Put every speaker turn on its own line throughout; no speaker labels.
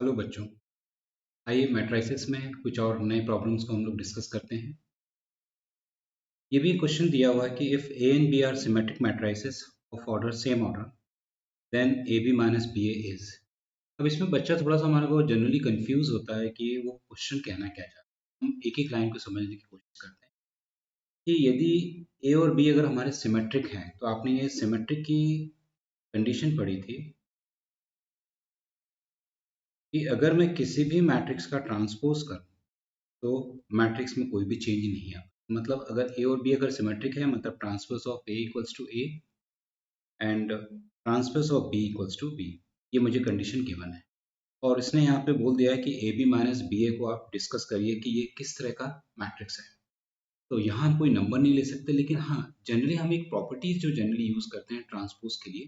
Hello बच्चों। आइए matrices में कुछ और नए प्रॉब्लम्स को हम लोग डिस्कस करते हैं। ये भी क्वेश्चन दिया हुआ है कि if A and B are symmetric matrices of order same order then A B minus B A is. अब इसमें बच्चा थोड़ा सा हमारे को जनरली कंफ्यूज होता है कि वो क्वेश्चन कहना क्या चाहता है। हम एक एक लाइन को समझने की कोशिश करते हैं कि यदि ए और बी अगर हमारे सिमेट्रिक हैं तो आपने ये सिमेट्रिक की कंडीशन पढ़ी थी कि अगर मैं किसी भी मैट्रिक्स का ट्रांसपोज करूं तो मैट्रिक्स में कोई भी चेंज नहीं आता। मतलब अगर ए और बी अगर सिमेट्रिक है मतलब transpose of A equals to A and transpose of B equals to B. ये मुझे कंडीशन गिवन है और इसने यहाँ पे बोल दिया है कि ए बी माइनस बी ए को आप डिस्कस करिए कि ये किस तरह का मैट्रिक्स है। तो यहाँ हम कोई नंबर नहीं ले सकते, लेकिन हाँ जनरली हम एक प्रॉपर्टीज जो जनरली यूज करते हैं ट्रांसपोज के लिए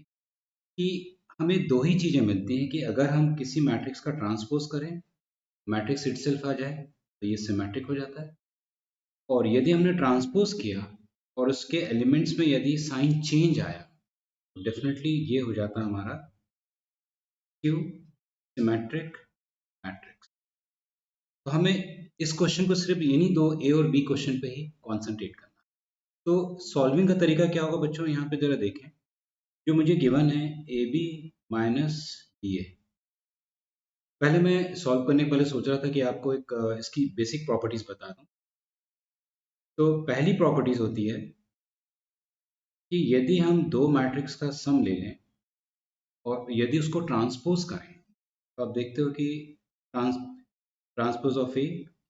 कि हमें दो ही चीज़ें मिलती हैं कि अगर हम किसी मैट्रिक्स का ट्रांसपोज करें, मैट्रिक्स इटसेल्फ आ जाए तो ये सिमेट्रिक हो जाता है। और यदि हमने ट्रांसपोज किया और उसके एलिमेंट्स में यदि साइन चेंज आया तो डेफिनेटली ये हो जाता है हमारा क्यू सिमेट्रिक मैट्रिक्स। तो हमें इस क्वेश्चन को सिर्फ इन्हीं दो ए और बी क्वेश्चन पे ही कॉन्सेंट्रेट करना। तो सॉल्विंग का तरीका क्या होगा बच्चों, यहाँ पे जरा देखें। जो मुझे गिवन है ए बी माइनस बी ए, पहले मैं सॉल्व करने के पहले सोच रहा था कि आपको एक इसकी बेसिक प्रॉपर्टीज बता दूं। तो पहली प्रॉपर्टीज होती है कि यदि हम दो मैट्रिक्स का सम ले लें और यदि उसको ट्रांसपोज करें तो आप देखते हो कि transpose of A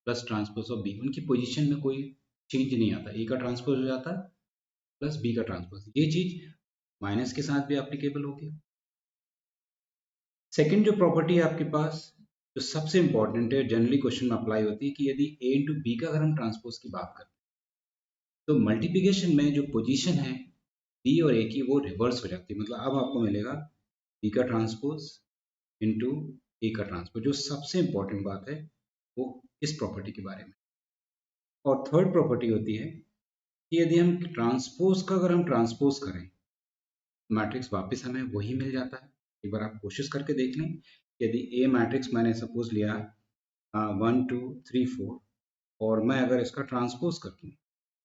plus transpose of B, उनकी पोजीशन में कोई चेंज नहीं आता। ए का ट्रांसपोज हो जाता है प्लस बी का ट्रांसपोज। ये चीज माइनस के साथ भी एप्लीकेबल होगी। सेकंड जो प्रॉपर्टी है आपके पास, जो सबसे इंपॉर्टेंट है, जनरली क्वेश्चन में अप्लाई होती है कि यदि ए इंटू बी का अगर हम ट्रांसपोज की बात करें तो मल्टीप्लिकेशन में जो पोजीशन है बी और ए की वो रिवर्स हो जाती है। मतलब अब आपको मिलेगा बी का ट्रांसपोज इंटू ए का ट्रांसपोज। जो सबसे इंपॉर्टेंट बात है वो इस प्रॉपर्टी के बारे में। और थर्ड प्रॉपर्टी होती है कि यदि हम ट्रांसपोज का अगर हम ट्रांसपोज करें मैट्रिक्स वापस हमें वही मिल जाता है। एक बार आप कोशिश करके देख लें। यदि ए मैट्रिक्स मैंने सपोज लिया 1 2 3 4 और मैं अगर इसका ट्रांसपोज कर दूं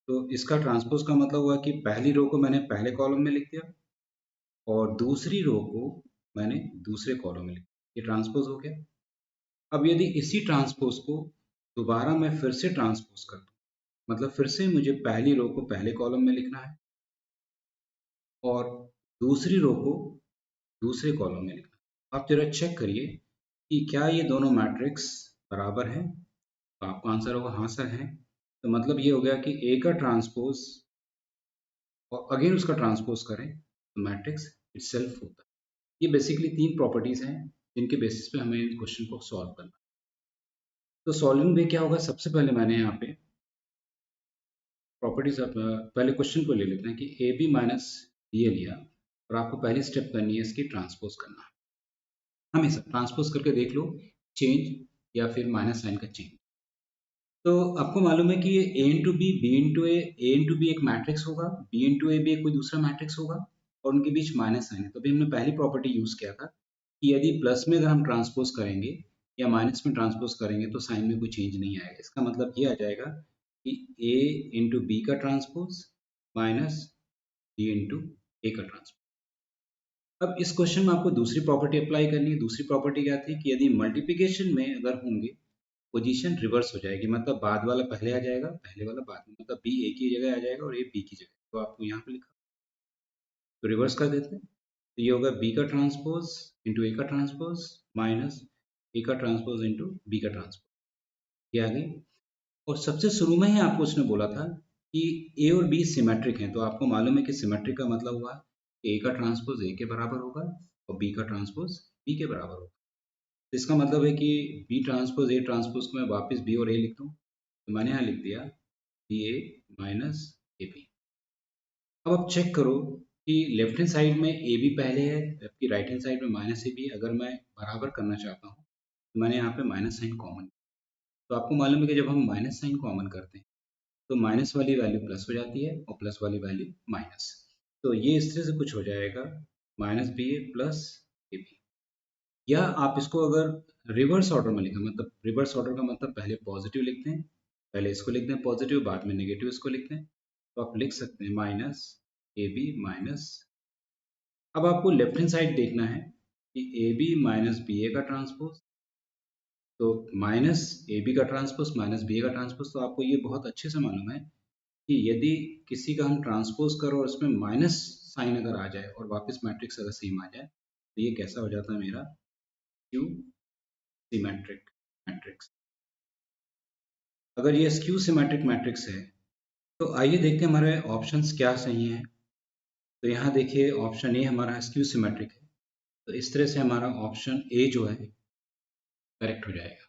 तो इसका ट्रांसपोज का मतलब हुआ कि पहली रो को मैंने पहले कॉलम में लिख दिया और दूसरी रो को मैंने दूसरे कॉलम में लिख दिया। ये ट्रांसपोज हो गया। अब यदि इसी ट्रांसपोज को दोबारा मैं फिर से ट्रांसपोज कर दूं, मतलब फिर से मुझे पहली रो को पहले कॉलम में लिखना है और दूसरी रो को दूसरे कॉलम में लिखना है। आप जरा चेक करिए कि क्या ये दोनों मैट्रिक्स बराबर हैं। तो आपका आंसर होगा हाँ सर है। तो मतलब ये हो गया कि ए का ट्रांसपोज और अगेन उसका ट्रांसपोज करें तो मैट्रिक्स इटसेल्फ होता है। ये बेसिकली तीन प्रॉपर्टीज हैं जिनके बेसिस पे हमें इन क्वेश्चन को सॉल्व करना है। तो सॉल्विंग में क्या होगा, सबसे पहले मैंने यहाँ पे प्रॉपर्टीज पहले क्वेश्चन को ले लेते हैं कि ए बी माइनस बी ए लिया और आपको पहली स्टेप करनी है इसकी ट्रांसपोज करना है। हमेशा ट्रांसपोज करके देख लो चेंज या फिर माइनस साइन का चेंज। तो आपको मालूम है कि ये ए इंटू बी इंटू ए इंटू बी एक मैट्रिक्स होगा, बी इंटू ए भी एक कोई दूसरा मैट्रिक्स होगा और उनके बीच माइनस साइन है। तो अभी हमने पहली प्रॉपर्टी यूज किया था कि यदि प्लस में अगर हम ट्रांसपोज करेंगे या माइनस में ट्रांसपोज करेंगे तो साइन में कोई चेंज नहीं आएगा। इसका मतलब ये आ जाएगा कि ए इंटू बी का ट्रांसपोज माइनस बी इंटू ए का ट्रांसपोज। अब इस क्वेश्चन में आपको दूसरी प्रॉपर्टी अप्लाई करनी है। दूसरी प्रॉपर्टी क्या थी कि यदि मल्टीप्लिकेशन में अगर होंगे पोजीशन रिवर्स हो जाएगी, मतलब बाद वाला पहले आ जाएगा पहले वाला बाद में, मतलब बी ए की जगह आ जाएगा और ए बी की जगह। तो आपको यहाँ पे लिखा तो रिवर्स कर देते हैं। तो ये होगा बी का ट्रांसपोज इंटू ए का ट्रांसपोज माइनस ए का ट्रांसपोज इंटू बी का ट्रांसपोज। ये आ गई। और सबसे शुरू में ही आपको उसने बोला था कि ए और बी सिमेट्रिक हैं। तो आपको मालूम है कि सिमेट्रिक का मतलब हुआ ए का ट्रांसपोज ए के बराबर होगा और बी का ट्रांसपोज बी के बराबर होगा। तो इसका मतलब है कि बी ट्रांसपोज ए ट्रांसपोज को मैं वापस बी और ए लिख दूँ। तो मैंने यहाँ लिख दिया B A minus A B. अब आप चेक करो कि लेफ्ट हैंड साइड में ए बी पहले है जबकि राइट हैंड साइड में माइनस ए बी। अगर मैं बराबर करना चाहता हूँ तो मैंने यहाँ पे माइनस साइन कॉमन। तो आपको मालूम है कि जब हम माइनस साइन कॉमन करते हैं तो माइनस वाली वैल्यू प्लस हो जाती है और प्लस वाली वैल्यू माइनस। तो ये इस तरह से कुछ हो जाएगा minus B A plus A B. या आप इसको अगर रिवर्स ऑर्डर में लिखा, मतलब रिवर्स ऑर्डर का मतलब पहले पॉजिटिव लिखते हैं, पहले इसको लिखते हैं पॉजिटिव, बाद में नेगेटिव इसको लिखते हैं। तो आप लिख सकते हैं माइनस ए बी माइनस, अब आपको लेफ्ट हैंड साइड देखना है कि ए बी माइनस बी ए का ट्रांसपोज, तो माइनस ए बी का ट्रांसपोज माइनस बी ए का ट्रांसपोज, तो आपको ये बहुत अच्छे से मालूम है कि यदि किसी का हम ट्रांसपोज करो और उसमें माइनस साइन अगर आ जाए और वापस मैट्रिक्स अगर सेम आ जाए, तो ये कैसा हो जाता है मेरा क्यू सिमेट्रिक मैट्रिक्स। अगर ये स्क्यू सिमेट्रिक मैट्रिक्स है तो आइए देखते हैं हमारे ऑप्शंस क्या सही हैं। तो यहाँ देखिए ऑप्शन ए हमारा स्क्यू सिमेट्रिक है, तो इस तरह से हमारा ऑप्शन ए जो है करेक्ट हो जाएगा।